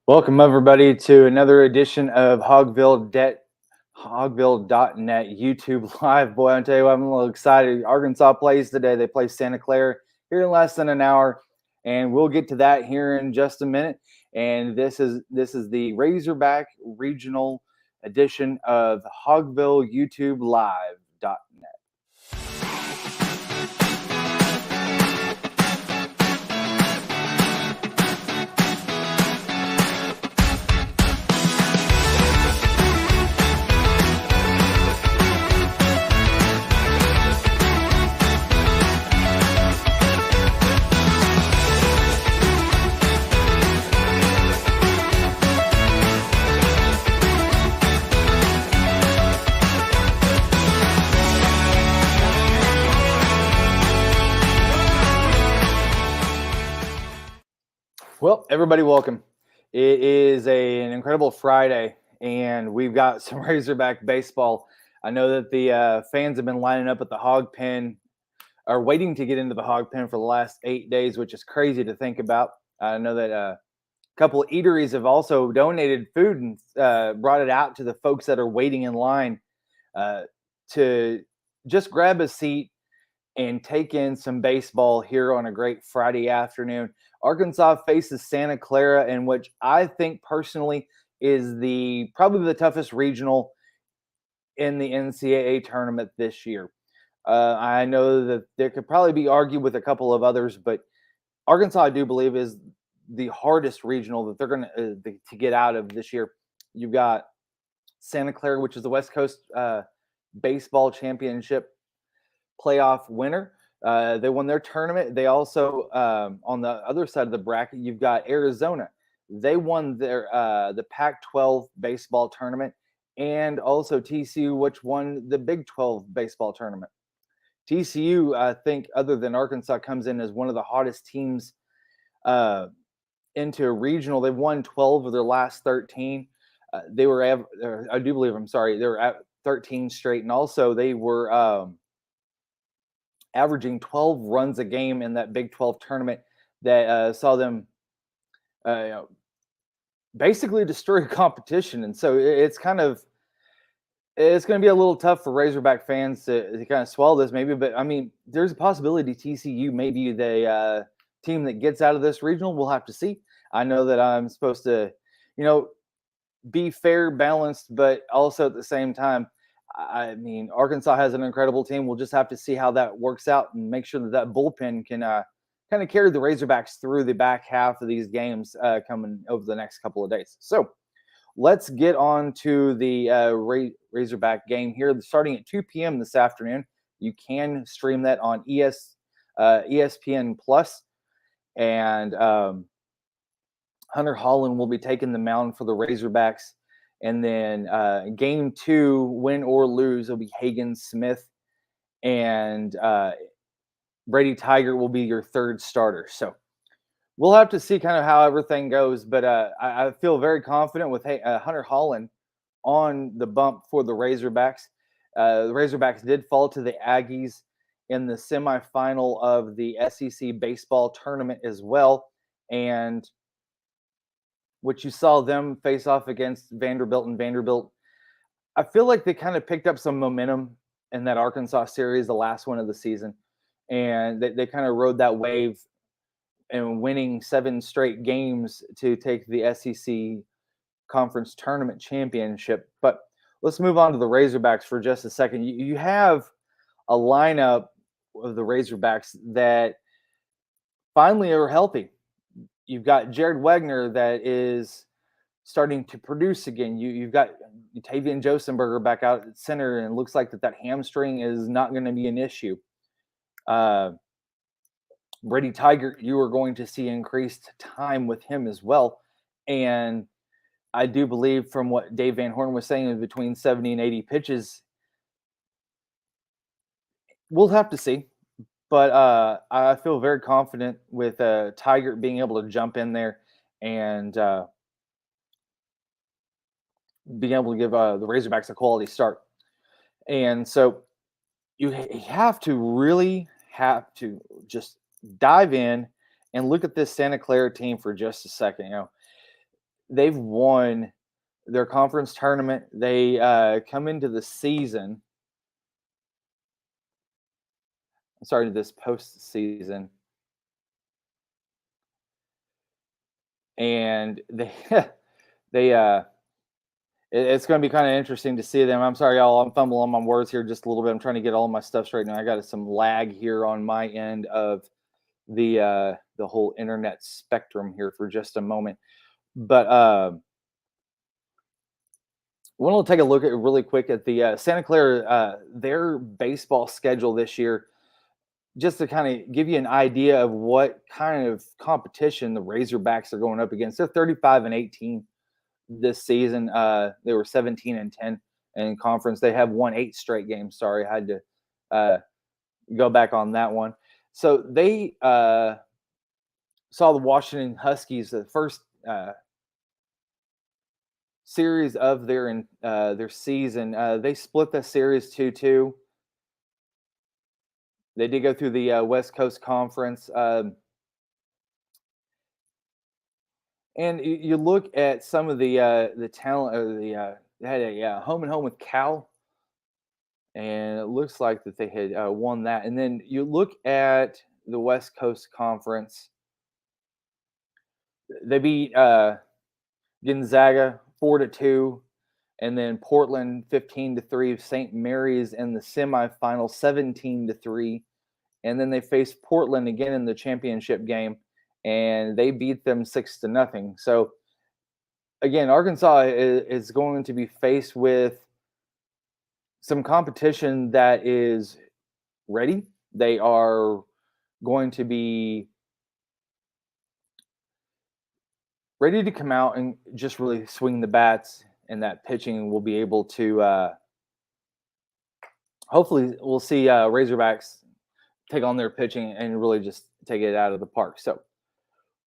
Welcome everybody to another edition of Hogville.net YouTube Live. Boy, I'll tell you what, I'm a little excited. Arkansas plays today. They play Santa Clara here in less than an hour, and we'll get to that here in just a minute. And this is the Razorback Regional edition of Hogville YouTube Live.net. Well, everybody, welcome. It is an incredible Friday, and we've got some Razorback baseball. I know that the fans have been lining up at the hog pen, or waiting to get into the hog pen for the last 8 days, which is crazy to think about. I know that a couple of eateries have also donated food and brought it out to the folks that are waiting in line to just grab a seat and take in some baseball here on a great Friday afternoon. Arkansas faces Santa Clara in which I think personally is probably the toughest regional in the NCAA tournament this year. I know that there could probably be argued with a couple of others, but Arkansas, I do believe, is the hardest regional that they're going to get out of this year. You've got Santa Clara, which is the West Coast Baseball Championship playoff winner. They won their tournament. They also, on the other side of the bracket, you've got Arizona. They won their the Pac-12 baseball tournament, and also TCU, which won the Big 12 baseball tournament. TCU, I think, other than Arkansas, comes in as one of the hottest teams into a regional. They've won 12 of their last 13. They were at 13 straight, and also they were averaging 12 runs a game in that Big 12 tournament that saw them basically destroy competition. And so it's going to be a little tough for Razorback fans to kind of swallow this maybe. But, I mean, there's a possibility TCU may be the team that gets out of this regional. We'll have to see. I know that I'm supposed to, be fair, balanced, but also at the same time, I mean, Arkansas has an incredible team. We'll just have to see how that works out and make sure that bullpen can kind of carry the Razorbacks through the back half of these games coming over the next couple of days. So let's get on to the Razorback game here, starting at 2 p.m. this afternoon. You can stream that on ESPN Plus, and Hunter Holland will be taking the mound for the Razorbacks. And then game 2, win or lose, will be Hagen Smith, and Brady Tiger will be your third starter. So we'll have to see kind of how everything goes. But I feel very confident with Hunter Holland on the bump for the Razorbacks. The Razorbacks did fall to the Aggies in the semifinal of the SEC baseball tournament as well. And which you saw them face off against Vanderbilt, and Vanderbilt, I feel like they kind of picked up some momentum in that Arkansas series, the last one of the season, and they kind of rode that wave and winning 7 straight games to take the SEC Conference Tournament Championship. But let's move on to the Razorbacks for just a second. You have a lineup of the Razorbacks that finally are healthy. You've got Jared Wegner that is starting to produce again. You've got Tavian Josenberger back out at center, and it looks like that hamstring is not going to be an issue. Brady Tiger, you are going to see increased time with him as well. And I do believe, from what Dave Van Horn was saying, between 70 and 80 pitches. We'll have to see. But I feel very confident with Tiger being able to jump in there and being able to give the Razorbacks a quality start. And so you have to just dive in and look at this Santa Clara team for just a second. they've won their conference tournament. They come into the season. Sorry, this postseason, and they they it's going to be kind of interesting to see them. I'm sorry, y'all. I'm fumbling on my words here just a little bit. I'm trying to get all my stuff straight now. I got some lag here on my end of the whole internet spectrum here for just a moment. But we'll take a look at really quick at the Santa Clara their baseball schedule this year, just to kind of give you an idea of what kind of competition the Razorbacks are going up against. They're 35-18 this season. They were 17-10 in conference. They have won 8 straight games. Sorry, I had to go back on that one. So they saw the Washington Huskies, the first series of their season. They split the series 2-2. They did go through the West Coast Conference. And you look at some of the talent. They had a home and home with Cal, and it looks like that they had won that. And then you look at the West Coast Conference. They beat Gonzaga 4-2, and then Portland 15-3. St. Mary's in the semifinal 17-3, and then they faced Portland again in the championship game, and they beat them 6-0. So again, Arkansas is going to be faced with some competition that is ready. They are going to be ready to come out and just really swing the bats, and that pitching will be able to hopefully we'll see Razorbacks take on their pitching and really just take it out of the park. So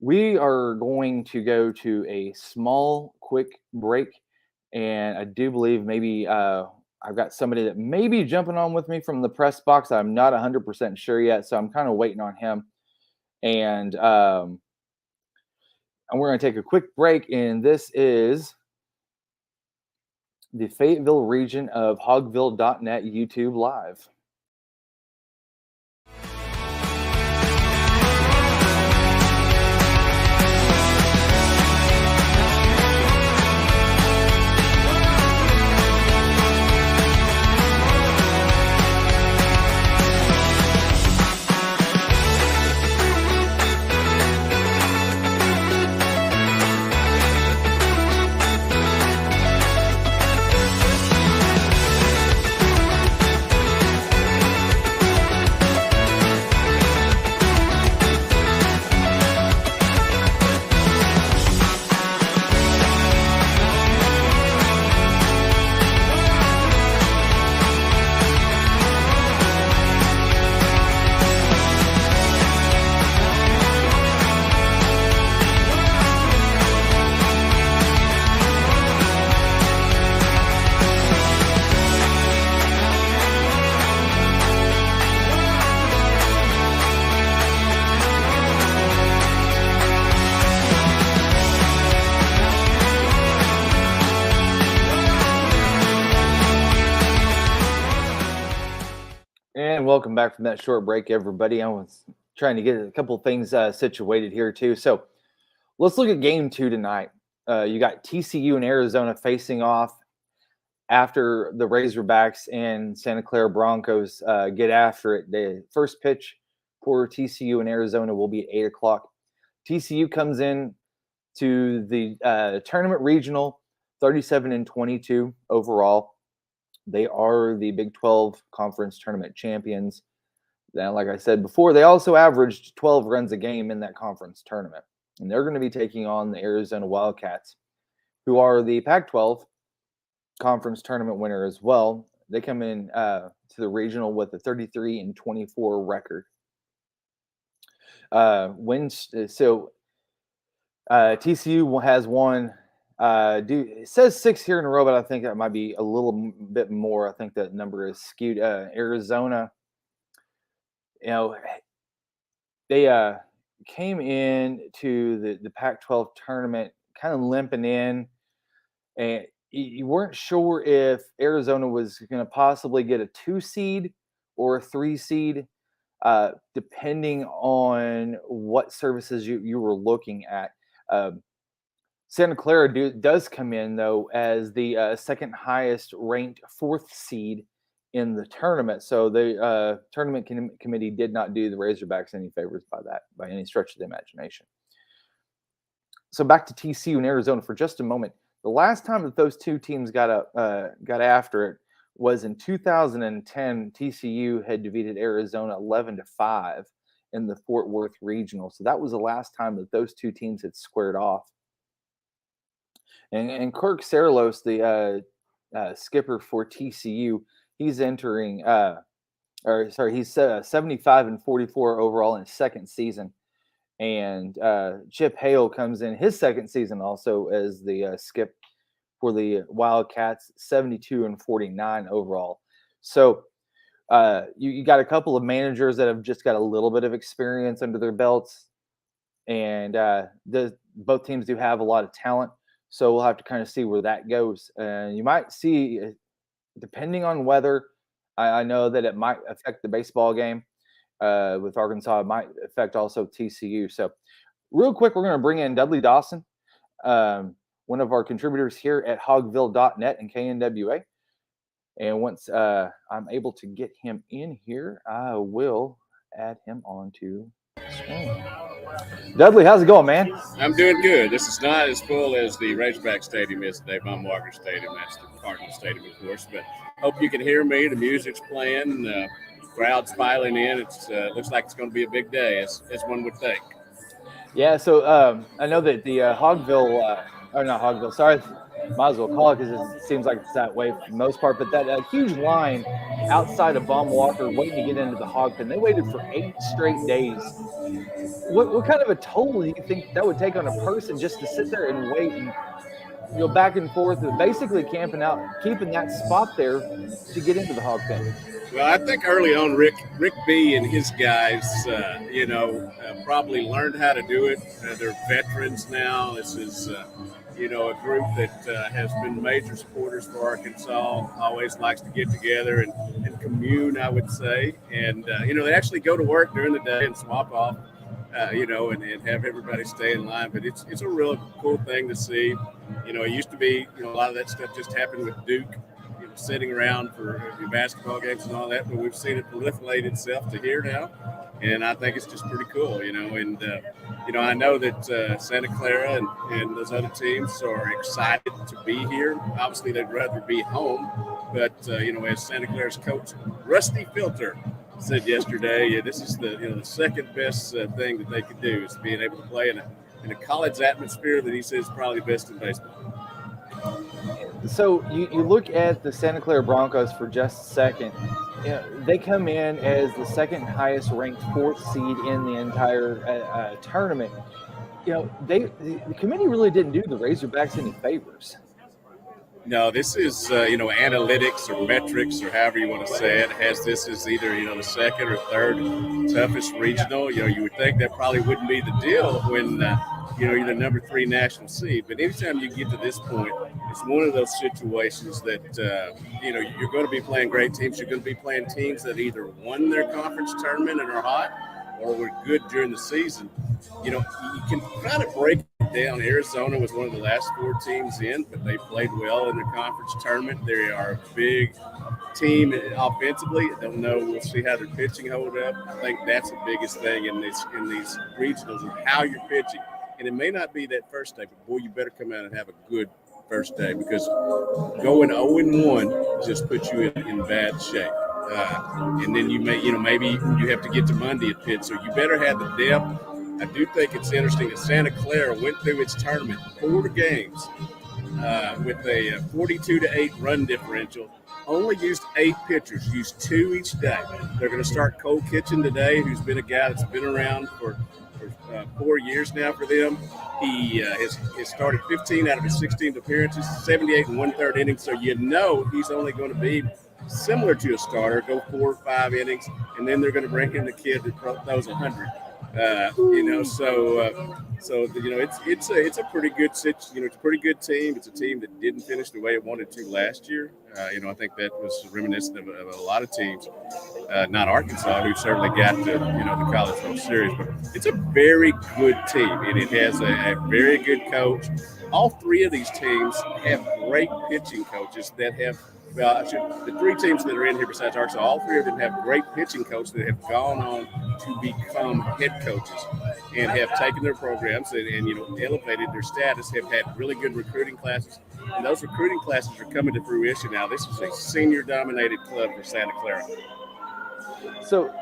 we are going to go to a small, quick break, and I do believe maybe I've got somebody that may be jumping on with me from the press box. I'm not 100% sure yet, so I'm kind of waiting on him. And we're going to take a quick break, and this is the Fayetteville region of Hogville.net YouTube Live. And welcome back from that short break, everybody. I was trying to get a couple of things situated here, too. So let's look at game 2 tonight. You got TCU and Arizona facing off after the Razorbacks and Santa Clara Broncos get after it. The first pitch for TCU and Arizona will be at 8 o'clock. TCU comes in to the tournament regional 37-22 overall. They are the Big 12 Conference Tournament champions. Now, like I said before, they also averaged 12 runs a game in that conference tournament. And they're going to be taking on the Arizona Wildcats, who are the Pac-12 Conference Tournament winner as well. They come in to the regional with a 33-24 record. TCU has won. It says 6 here in a row, but I think that might be a little bit more. I think that number is skewed. Arizona, they came in to the Pac-12 tournament kind of limping in, and you weren't sure if Arizona was going to possibly get a 2 seed or a 3 seed, depending on what services you were looking at. Santa Clara does come in, though, as the second highest ranked 4th seed in the tournament. So the tournament committee did not do the Razorbacks any favors by any stretch of the imagination. So back to TCU and Arizona for just a moment. The last time that those two teams got after it was in 2010. TCU had defeated Arizona 11-5 in the Fort Worth Regional. So that was the last time that those two teams had squared off. And Kirk Saarloos, the skipper for TCU, he's entering, he's 75-44 overall in his second season. And Chip Hale comes in his second season also as the skip for the Wildcats, 72-49 overall. So you got a couple of managers that have just got a little bit of experience under their belts, and both teams do have a lot of talent. So we'll have to kind of see where that goes. And you might see, depending on weather, I know that it might affect the baseball game with Arkansas. It might affect also TCU. So real quick, we're going to bring in Dudley Dawson, one of our contributors here at hogville.net and KNWA. And once I'm able to get him in here, I will add him onto the screen. Dudley, how's it going, man? I'm doing good. This is not as full as the Razorback Stadium is today, Von Walker Stadium. That's the Cardinal Stadium, of course. But hope you can hear me. The music's playing. Crowd's filing in. It looks like it's going to be a big day, as one would think. Yeah, so I know that the Hogville, or not Hogville, sorry, might as well call it because it seems like it's that way for the most part, but that huge line outside of Von Walker waiting to get into the hog pen, they waited for 8 straight days. What kind of a toll do you think that would take on a person just to sit there and wait and go back and forth and basically camping out, keeping that spot there to get into the hog pen? Well, I think early on, Rick B and his guys, probably learned how to do it. They're veterans now. This is, a group that has been major supporters for Arkansas, always likes to get together and commune, I would say. And, they actually go to work during the day and swap off, and have everybody stay in line. But it's a real cool thing to see. It used to be, a lot of that stuff just happened with Duke, sitting around for basketball games and all that, but we've seen it proliferate itself to here now, and I think it's just pretty cool, and I know that Santa Clara and those other teams are excited to be here. Obviously, they'd rather be home, but as Santa Clara's coach, Rusty Filter, said yesterday, this is the second best thing that they could do is being able to play in a college atmosphere that he says is probably best in baseball. So you look at the Santa Clara Broncos for just a second. They come in as the second highest ranked 4th seed in the entire tournament. The committee really didn't do the Razorbacks any favors. No, this is, analytics or metrics or however you want to say it, has this as either, the second or third toughest regional. You would think that probably wouldn't be the deal when, you're the number 3 national seed. But anytime you get to this point, it's one of those situations that, you're going to be playing great teams. You're going to be playing teams that either won their conference tournament and are hot or were good during the season. You can kind of break it down. Arizona was one of the last 4 teams in, but they played well in the conference tournament. They are a big team offensively. I don't know. We'll see how their pitching hold up. I think that's the biggest thing in these regionals is how you're pitching. And it may not be that first day, but boy, you better come out and have a good first day because going 0-1 just puts you in bad shape. And then you may, maybe you have to get to Monday at Pitt. So you better have the depth. I do think it's interesting that Santa Clara went through its tournament 4 games with a 42-8 run differential. Only used 8 pitchers, used 2 each day. They're going to start Cole Kitchen today, who's been a guy that's been around for 4 years now for them. He has started 15 out of his 16 appearances, 78 and 1/3 innings. So he's only going to be similar to a starter, go 4 or 5 innings, and then they're going to bring in the kid that throws 100. It's a pretty good it's a pretty good team. It's a team that didn't finish the way it wanted to last year. I think that was reminiscent of a lot of teams, not Arkansas, who certainly got to the College World Series, but it's a very good team, and it has a very good coach. All three of these teams have great pitching coaches that have. Well, the three teams that are in here besides Arkansas, all three of them have great pitching coaches that have gone on to become head coaches and have taken their programs and elevated their status. Have had really good recruiting classes, and those recruiting classes are coming to fruition now. This is a senior-dominated club for Santa Clara. So,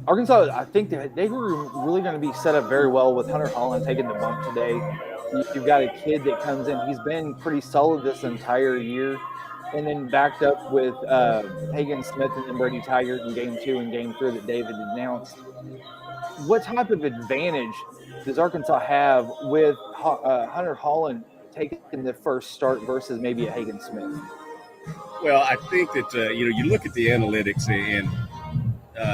Arkansas, I think that they were really going to be set up very well with Hunter Holland taking the bump today. You've got a kid that comes in. He's been pretty solid this entire year, and then backed up with Hagen Smith and then Brady Tigert in Game 2 and Game 3 that David announced. What type of advantage does Arkansas have with Hunter Holland taking the first start versus maybe a Hagen Smith? Well, I think that you look at the analytics, and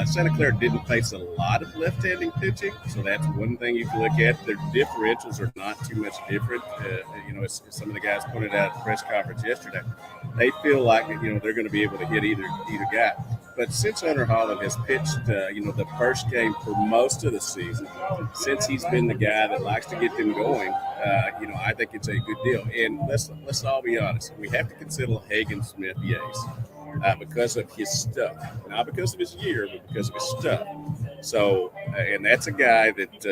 Santa Clara didn't face a lot of left-handing pitching, so that's one thing you can look at. Their differentials are not too much different. As some of the guys pointed out at the press conference yesterday, they feel like they're going to be able to hit either guy. But since Hunter Holland has pitched, the first game for most of the season, since he's been the guy that likes to get them going, I think it's a good deal. And let's all be honest, we have to consider Hagen Smith the ace. Because of his stuff, not because of his year, but because of his stuff. So, and that's a guy that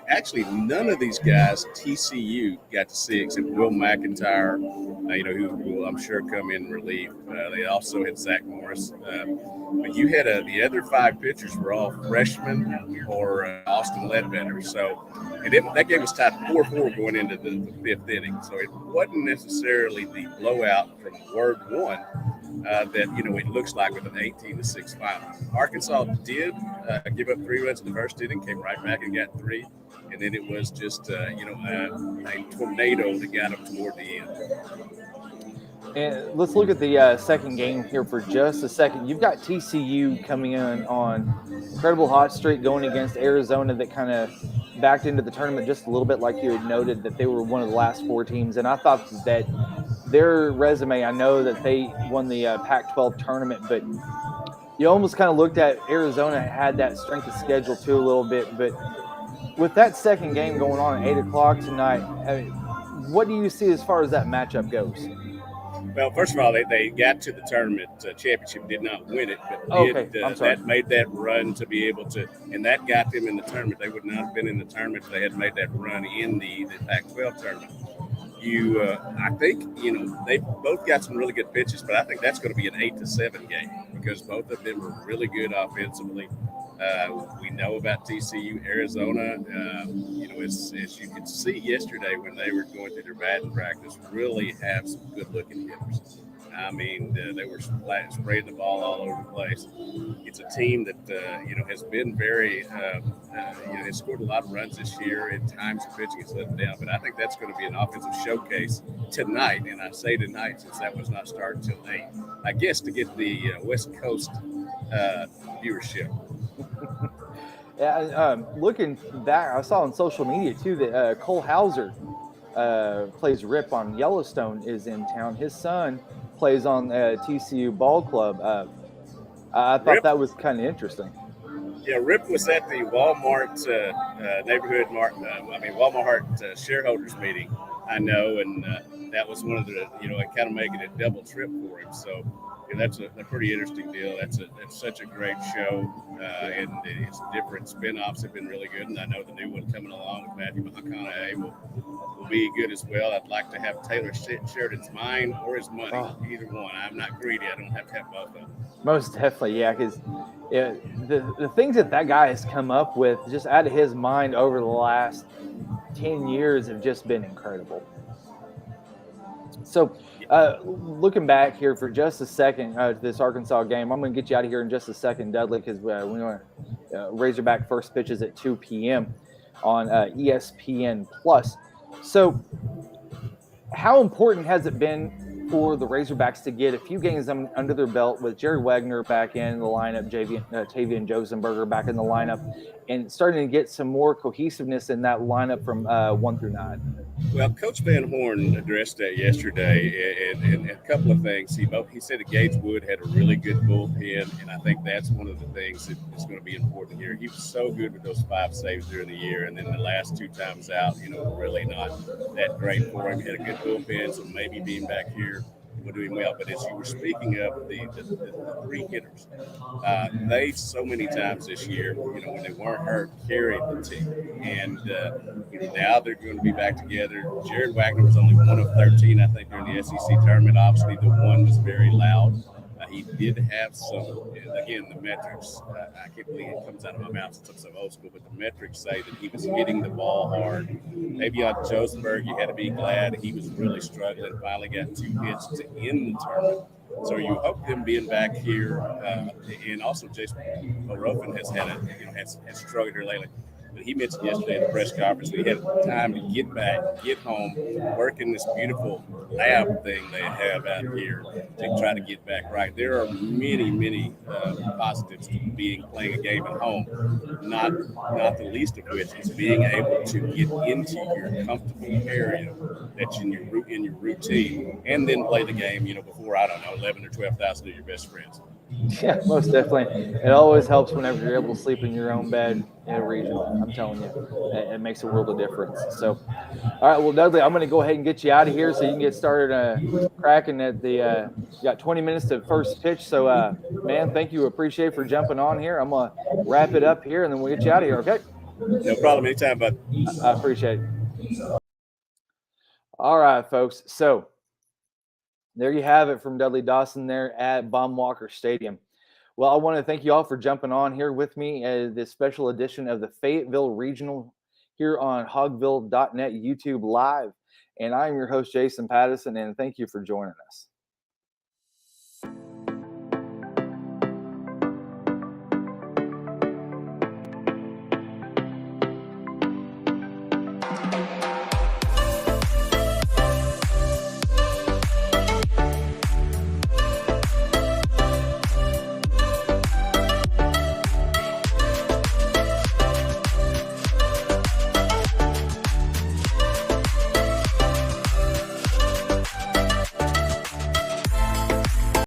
actually none of these guys TCU got to see except Will McIntyre, who will I'm sure come in relief. They also had Zach Morris, but you had the other five pitchers were all freshmen or Austin Ledbetter. So, and that game was tied 4-4 going into the fifth inning. So it wasn't necessarily the blowout from Word 1 that it looks like with an 18-6 final. Arkansas did give up 3 runs in the first inning, came right back and got 3, and then it was just a tornado that got them toward the end. And let's look at the second game here for just a second. You've got TCU coming in on incredible hot streak going against Arizona that kind of backed into the tournament just a little bit, like you had noted that they were one of the last 4 teams. And I thought that their resume, I know that they won the Pac-12 tournament, but you almost kind of looked at Arizona had that strength of schedule too a little bit. But with that second game going on at 8 o'clock tonight, what do you see as far as that matchup goes? Well, first of all, they got to the tournament championship, did not win it, but that made that run to be able to, and that got them in the tournament. They would not have been in the tournament if they had made that run in the Pac-12 tournament. I think, they both got some really good pitches, but I think that's going to be an 8-7 game because both of them are really good offensively. We know about TCU, Arizona. As you could see yesterday when they were going through their batting practice, really have some good-looking hitters. I mean, they were spraying the ball all over the place. It's a team that has been very, has scored a lot of runs this year. At times, the pitching has let them down, but I think that's going to be an offensive showcase tonight. And I say tonight since that was not starting until 8. I guess to get the West Coast viewership. Yeah, looking back, I saw on social media too that Cole Hauser plays Rip on Yellowstone is in town. His son plays on TCU Ball Club. I thought that was kind of interesting. Yeah, Rip was at the Walmart Walmart shareholders meeting, I know, and that was one of the, kind of making a double trip for him. So that's a pretty interesting deal. That's such a great show, and its different spin-offs have been really good. And I know the new one coming along with Matthew McConaughey will be good as well. I'd like to have Taylor Sheridan's mind or his money, either one. I'm not greedy. I don't have to have both of them. Most definitely, yeah, because the things that guy has come up with just out of his mind over the last 10 years have just been incredible. So looking back here for just a second to this Arkansas game, I'm going to get you out of here in just a second, Dudley, because we want Razorback first pitches at 2 p.m. on ESPN+. So how important has it been for the Razorbacks to get a few games under their belt with Jerry Wagner back in the lineup, Tavian Josenberger back in the lineup, and starting to get some more cohesiveness in that lineup from 1 through 9. Well, Coach Van Horn addressed that yesterday, and a couple of things. He said that Gage Wood had a really good bullpen, and I think that's one of the things that is going to be important here. He was so good with those 5 saves during the year, and then the last 2 times out, really not that great for him. He had a good bullpen, so maybe being back here will do him well. But as you were speaking of the 3 hitters, they so many times this year, when they weren't hurt, carried the team. And now they're going to be back together. Jared Wagner was only 1 of 13, I think, during the SEC tournament. Obviously, the one was very loud. He did have some, again, the metrics. I can't believe it comes out of my mouth since I'm so old school, but the metrics say that he was hitting the ball hard. Maybe on Josenberg, you had to be glad he was really struggling. Finally got 2 hits to end the tournament. So you hope them being back here, and also Jason Orofin has had has struggled here lately. But he mentioned yesterday at the press conference that he had time to get back, get home, work in this beautiful lab thing they have out here to try to get back right. There are many, many positives to playing a game at home, not the least of which is being able to get into your comfortable area that's in your routine, and then play the game, before, 11 or 12,000 of your best friends. Yeah, most definitely. It always helps whenever you're able to sleep in your own bed in a regional. I'm telling you, it makes a world of difference. So, all right, well, Dudley, I'm going to go ahead and get you out of here so you can get started cracking at the you got 20 minutes to first pitch. So, man, thank you. Appreciate for jumping on here. I'm going to wrap it up here, and then we'll get you out of here, okay? No problem. Anytime, bud. I appreciate it. All right, folks. So, there you have it from Dudley Dawson there at Baum-Walker Stadium. Well, I want to thank you all for jumping on here with me at this special edition of the Fayetteville Regional here on hogville.net YouTube Live. And I'm your host, Jason Pattison, and thank you for joining us.